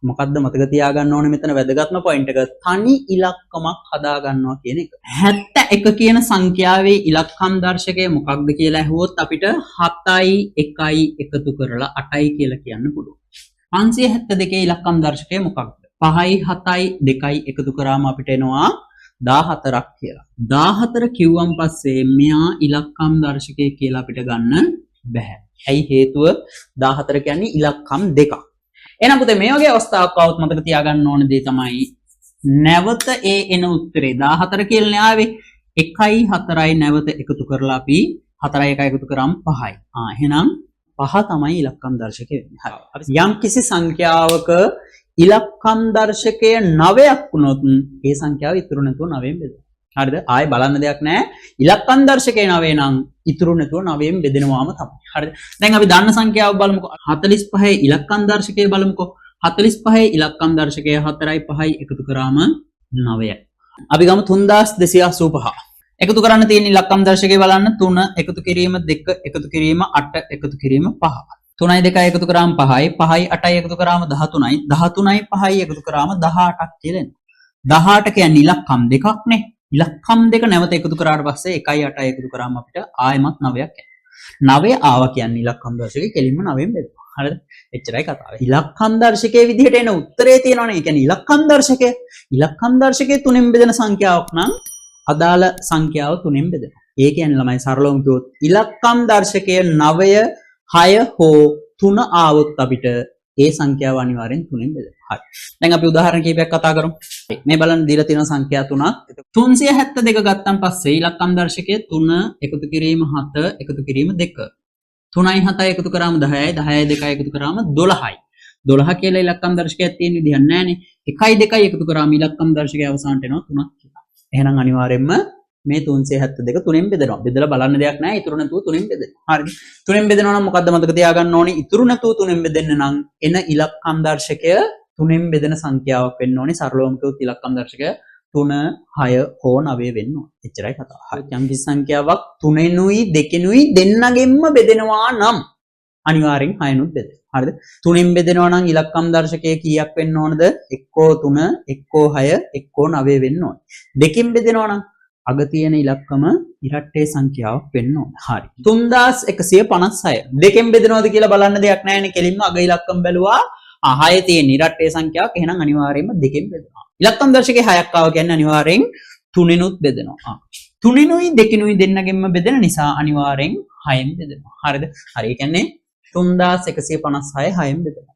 මොකද්ද මතක තියාගන්න ඕනේ මෙතන වැදගත්ම පොයින්ට් එක තනි ඉලක්කමක් හදා ගන්නවා කියන එක. 71 කියන සංඛ්‍යාවේ ඉලක්කම් දර්ශකය මොකක්ද කියලා අහුවොත් අපිට 7යි 1යි එකතු කරලා 8යි කියලා කියන්න පුළුවන්. 572 ඉලක්කම් දර්ශකය මොකක්ද? 5යි 7යි 2යි එකතු කරාම අපිට එනවා 14ක් කියලා. 14 කිව්වන් පස්සේ මෙයා ඉලක්කම් දර්ශකය කියලා අපිට ගන්න බෑ. ඇයි හේතුව 14 කියන්නේ ඉලක්කම් දෙකක්. එහෙනම් පුතේ මේ වගේ අවස්ථාවක් આવුත් මතක තියාගන්න ඕන දේ තමයි නැවත ඒ එන උත්තරේ 14 කියලා ආවේ 1යි 4යි නැවත එකතු කරලා අපි 4යි 1යි එකතු කරාම 5යි. එහෙනම් 5 තමයි ඉලක්කම් දර්ශකය වෙන්නේ. හරි. යම් කිසි සංඛ්‍යාවක ඉලක්කම් දර්ශකය 9ක් වුණොත් ඒ සංඛ්‍යාව ඉතුරු නැතුව 9ෙන් බෙදෙනවා. හරිද? ආයේ බලන්න දෙයක් නැහැ. ඉලක්කම් දර්ශකය 9 නම් ඉතුරු නැතුව 9ෙන් බෙදෙනවාම තමයි. හරිද? දැන් අපි දන්න සංඛ්‍යාව බලමුකෝ. 45 ඉලක්කම් දර්ශකය බලමුකෝ. 45 ඉලක්කම් දර්ශකය 4යි 5යි එකතු කරාම 9යි. අපි ගමු 3285. එකතු කරන්න තියෙන ඉලක්කම් දර්ශකය බලන්න 3 එකතු කිරීම 2 එකතු කිරීම 8 එකතු කිරීම 5. 3යි 2යි එකතු කරාම 5යි 5යි 8යි එකතු කරාම 13යි 13යි 5යි එකතු කරාම 18ක් කියලා එනවා. 18 කියන්නේ ඉලක්කම් දෙකක් නේ. ඉලක්කම් දෙක නැවත එකතු කරාට පස්සේ 1යි 8යි එකතු කරාම අපිට ආයෙමත් 9ක් එනවා. 9 ආවා කියන්නේ ඉලක්කම් දර්ශකේ කෙලින්ම 9ෙන් බෙදෙනවා. හරිද? එච්චරයි කතාව. ඉලක්කම් දර්ශකයේ විදිහට එන උත්තරේ තියෙනවනේ. ඒ කියන්නේ ඉලක්කම් දර්ශකයේ 3ෙන් බෙදෙන සංඛ්‍යාවක් නම් අදාළ සංඛ්‍යාව 3ෙන් බෙදෙනවා. ඒ කියන්නේ ළමයි සරලවම කිව්වොත් ඉලක්කම් දර්ශකයේ 9 6 හෝ 3 ආවොත් අපිට ඒ සංඛ්‍යාව අනිවාර්යෙන් 3ෙන් බෙදෙනවා. හරි. දැන් අපි උදාහරණ කිහිපයක් කතා කරමු. මේ බලන්න දීලා තියෙන සංඛ්‍යා 3ක්. 372 ගත්තන් පස්සේ ඉලක්කම් දර්ශකයේ 3 එකතු කිරීම 7 එකතු කිරීම 2. 3යි 7යි එකතු කරාම 10යි 10යි 2යි එකතු කරාම 12යි. 12 කියලා ඉලක්කම් දර්ශකයක් තියෙන විදිහක් නැහැනේ. 1යි 2යි එකතු කරාම ඉලක්කම් දර්ශකයේ අවසානට එනවා 3ක් කියලා. එහෙනම් අනිවාර්යෙන්ම මේ 372 3ෙන් බෙදෙනවා. බෙදලා බලන්න දෙයක් නැහැ. ඉතුරු නැතුව 3ෙන් බෙදෙනවා. හරිද? 3ෙන් බෙදෙනවා නම් මොකද්ද මතක තියාගන්න ඕනේ? ඉතුරු නැතුව 3ෙන් බෙදෙන්න නම් එන ඉලක්කම් දර්ශකය 3ෙන් බෙදෙන සංඛ්‍යාවක් වෙන්න ඕනේ. සරලවම කිව්වොත් ඉලක්කම් දර්ශකය 3 6 හෝ 9 වෙන්න ඕනේ. එච්චරයි කතාව. හරි. යම් කිසි සංඛ්‍යාවක් 3ෙනුයි 2ෙනුයි දෙන්නගෙන්ම බෙදෙනවා නම් අනිවාර්යෙන් 6ෙනුත් බෙදෙනවා. හරිද? 3ෙන් බෙදෙනවා නම් ඉලක්කම් දර්ශකය කීයක් වෙන්න ඕනද? එක්කෝ 3 එක්කෝ 6 එක්කෝ 9 වෙන්න ඕනේ. දෙකෙන් බෙදෙනවා නම් අග තියෙන ඉලක්කම ඉරට්ටේ සංඛ්‍යාවක් වෙන්න ඕනේ. හරි. 3156. දෙකෙන් බෙදෙනවද කියලා බලන්න දෙයක් නැහැනේ. කෙලින්ම අග ඉලක්කම බැලුවා. 6 තියෙන ඉරට්ටේ සංඛ්‍යාවක්. එහෙනම් අනිවාර්යයෙන්ම දෙකෙන් බෙදෙනවා. ඉලක්කම් දර්ශකයේ 6ක් ආව කියන්නේ අනිවාර්යෙන් 3ෙනුත් බෙදෙනවා. 3ෙනුයි 2ෙනුයි දෙන්නගෙන්ම බෙදෙන නිසා අනිවාර්යෙන් 6ෙන් බෙදෙනවා. හරිද? හරි. ඒ කියන්නේ 3156 6ෙන් බෙදෙනවා.